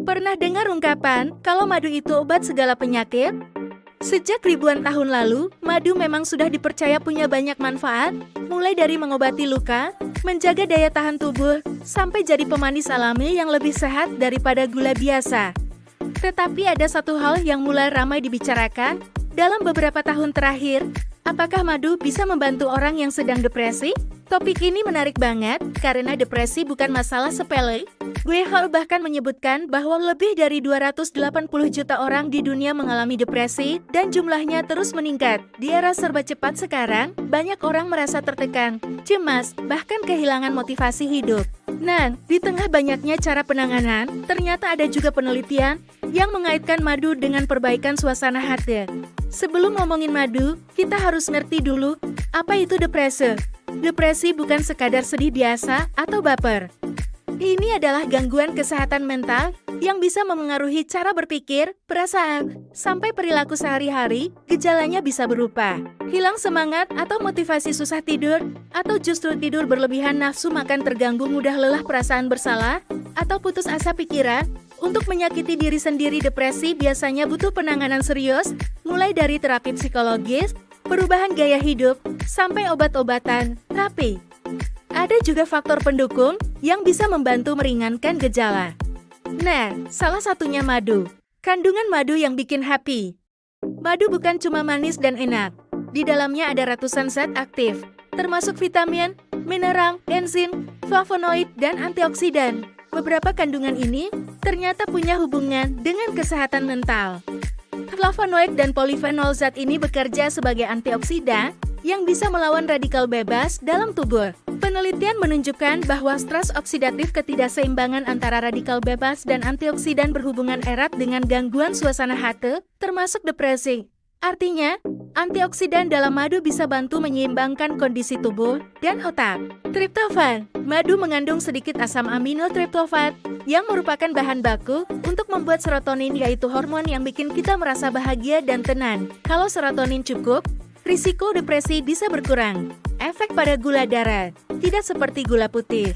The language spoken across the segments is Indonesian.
Pernah dengar ungkapan kalau madu itu obat segala penyakit? Sejak ribuan tahun lalu, madu memang sudah dipercaya punya banyak manfaat, mulai dari mengobati luka, menjaga daya tahan tubuh, sampai jadi pemanis alami yang lebih sehat daripada gula biasa. Tetapi ada satu hal yang mulai ramai dibicarakan dalam beberapa tahun terakhir, apakah madu bisa membantu orang yang sedang depresi? Topik ini menarik banget, karena depresi bukan masalah sepele. WHO bahkan menyebutkan bahwa lebih dari 280 juta orang di dunia mengalami depresi, dan jumlahnya terus meningkat. Di era serba cepat sekarang, banyak orang merasa tertekan, cemas, bahkan kehilangan motivasi hidup. Nah, di tengah banyaknya cara penanganan, ternyata ada juga penelitian yang mengaitkan madu dengan perbaikan suasana hati. Sebelum ngomongin madu, kita harus ngerti dulu, apa itu depresi. Depresi bukan sekadar sedih biasa atau baper. Ini adalah gangguan kesehatan mental yang bisa memengaruhi cara berpikir, perasaan, sampai perilaku sehari-hari. Gejalanya bisa berupa hilang semangat atau motivasi, susah tidur, atau justru tidur berlebihan, nafsu makan terganggu, mudah lelah, perasaan bersalah, atau putus asa pikiran. Untuk menyakiti diri sendiri, depresi biasanya butuh penanganan serius, mulai dari terapi psikologis, perubahan gaya hidup, sampai obat-obatan, terapi. Ada juga faktor pendukung yang bisa membantu meringankan gejala. Nah, salah satunya madu. Kandungan madu yang bikin happy. Madu bukan cuma manis dan enak. Di dalamnya ada ratusan zat aktif, termasuk vitamin, mineral, enzim, flavonoid, dan antioksidan. Beberapa kandungan ini ternyata punya hubungan dengan kesehatan mental. Flavonoid dan polifenol, zat ini bekerja sebagai antioksidan yang bisa melawan radikal bebas dalam tubuh. Penelitian menunjukkan bahwa stres oksidatif, ketidakseimbangan antara radikal bebas dan antioksidan, berhubungan erat dengan gangguan suasana hati, termasuk depresi. Artinya, antioksidan dalam madu bisa bantu menyeimbangkan kondisi tubuh dan otak. Triptofan. Madu mengandung sedikit asam amino triptofan yang merupakan bahan baku untuk membuat serotonin, yaitu hormon yang bikin kita merasa bahagia dan tenang. Kalau serotonin cukup, risiko depresi bisa berkurang. Efek pada gula darah. Tidak seperti gula putih.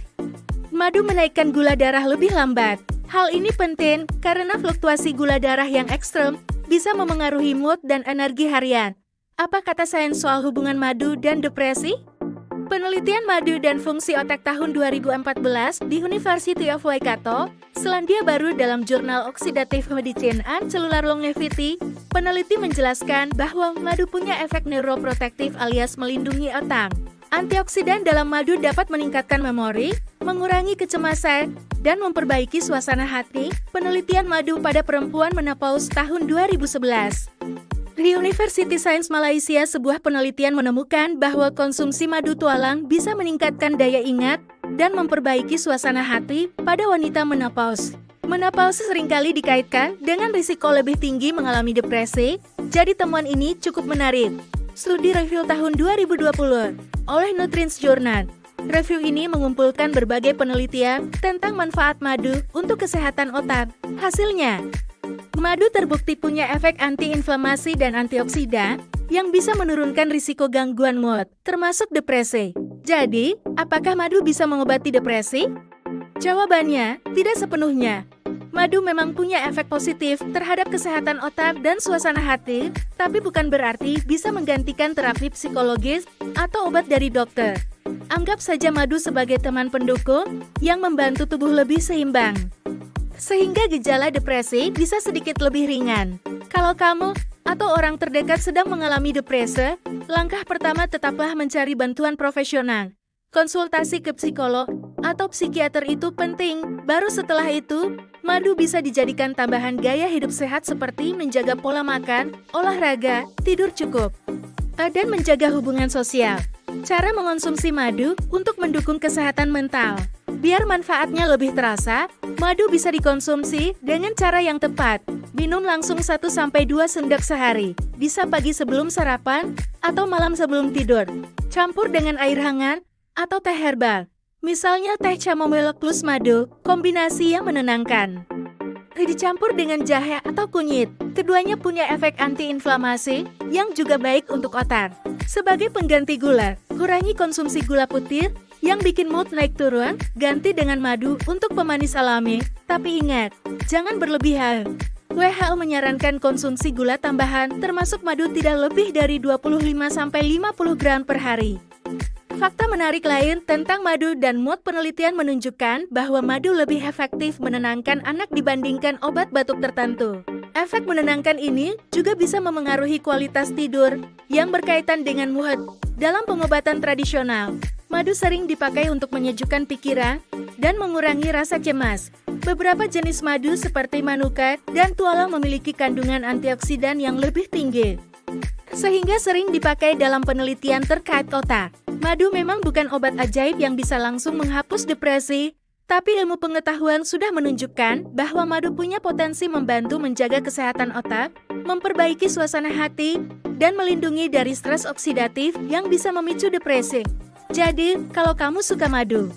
Madu menaikkan gula darah lebih lambat. Hal ini penting karena fluktuasi gula darah yang ekstrem bisa memengaruhi mood dan energi harian. Apa kata sains soal hubungan madu dan depresi? Penelitian madu dan fungsi otak tahun 2014 di University of Waikato, Selandia Baru, dalam jurnal Oxidative Medicine and Cellular Longevity, peneliti menjelaskan bahwa madu punya efek neuroprotektif alias melindungi otak. Antioksidan dalam madu dapat meningkatkan memori, mengurangi kecemasan, dan memperbaiki suasana hati. Penelitian madu pada perempuan menopause tahun 2011. Di University Science Malaysia, sebuah penelitian menemukan bahwa konsumsi madu tualang bisa meningkatkan daya ingat dan memperbaiki suasana hati pada wanita menopause. Menopause seringkali dikaitkan dengan risiko lebih tinggi mengalami depresi, jadi temuan ini cukup menarik. Studi review tahun 2020 oleh Nutrients Journal. Review ini mengumpulkan berbagai penelitian tentang manfaat madu untuk kesehatan otak. Hasilnya, madu terbukti punya efek anti-inflamasi dan antioksidan yang bisa menurunkan risiko gangguan mood, termasuk depresi. Jadi, apakah madu bisa mengobati depresi? Jawabannya, tidak sepenuhnya. Madu memang punya efek positif terhadap kesehatan otak dan suasana hati, tapi bukan berarti bisa menggantikan terapi psikologis atau obat dari dokter. Anggap saja madu sebagai teman pendukung yang membantu tubuh lebih seimbang, sehingga gejala depresi bisa sedikit lebih ringan. Kalau kamu atau orang terdekat sedang mengalami depresi, langkah pertama tetaplah mencari bantuan profesional. Konsultasi ke psikolog atau psikiater itu penting. Baru setelah itu, madu bisa dijadikan tambahan gaya hidup sehat seperti menjaga pola makan, olahraga, tidur cukup, dan menjaga hubungan sosial. Cara mengonsumsi madu untuk mendukung kesehatan mental. Biar manfaatnya lebih terasa, madu bisa dikonsumsi dengan cara yang tepat. Minum langsung 1-2 sendok sehari, bisa pagi sebelum sarapan atau malam sebelum tidur. Campur dengan air hangat atau teh herbal, misalnya teh chamomile plus madu, kombinasi yang menenangkan. Dicampur dengan jahe atau kunyit, keduanya punya efek anti-inflamasi yang juga baik untuk otak. Sebagai pengganti gula, kurangi konsumsi gula putih yang bikin mood naik turun, ganti dengan madu untuk pemanis alami. Tapi ingat, jangan berlebihan. WHO menyarankan konsumsi gula tambahan termasuk madu tidak lebih dari 25-50 gram per hari. Fakta menarik lain tentang madu dan mood: penelitian menunjukkan bahwa madu lebih efektif menenangkan anak dibandingkan obat batuk tertentu. Efek menenangkan ini juga bisa memengaruhi kualitas tidur yang berkaitan dengan mood. Dalam pengobatan tradisional, madu sering dipakai untuk menyejukkan pikiran dan mengurangi rasa cemas. Beberapa jenis madu seperti manuka dan tuala memiliki kandungan antioksidan yang lebih tinggi, sehingga sering dipakai dalam penelitian terkait otak. Madu memang bukan obat ajaib yang bisa langsung menghapus depresi, tapi ilmu pengetahuan sudah menunjukkan bahwa madu punya potensi membantu menjaga kesehatan otak, memperbaiki suasana hati, dan melindungi dari stres oksidatif yang bisa memicu depresi. Jadi, kalau kamu suka madu,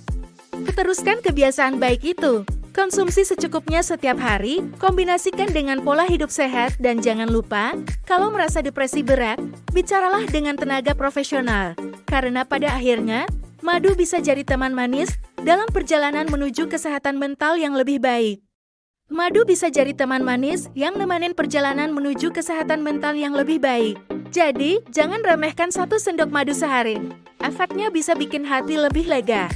teruskan kebiasaan baik itu. Konsumsi secukupnya setiap hari, kombinasikan dengan pola hidup sehat, dan jangan lupa, kalau merasa depresi berat, bicaralah dengan tenaga profesional. Karena pada akhirnya, madu bisa jadi teman manis dalam perjalanan menuju kesehatan mental yang lebih baik. Madu bisa jadi teman manis yang nemenin perjalanan menuju kesehatan mental yang lebih baik. Jadi, jangan remehkan 1 sendok madu sehari. Efeknya bisa bikin hati lebih lega.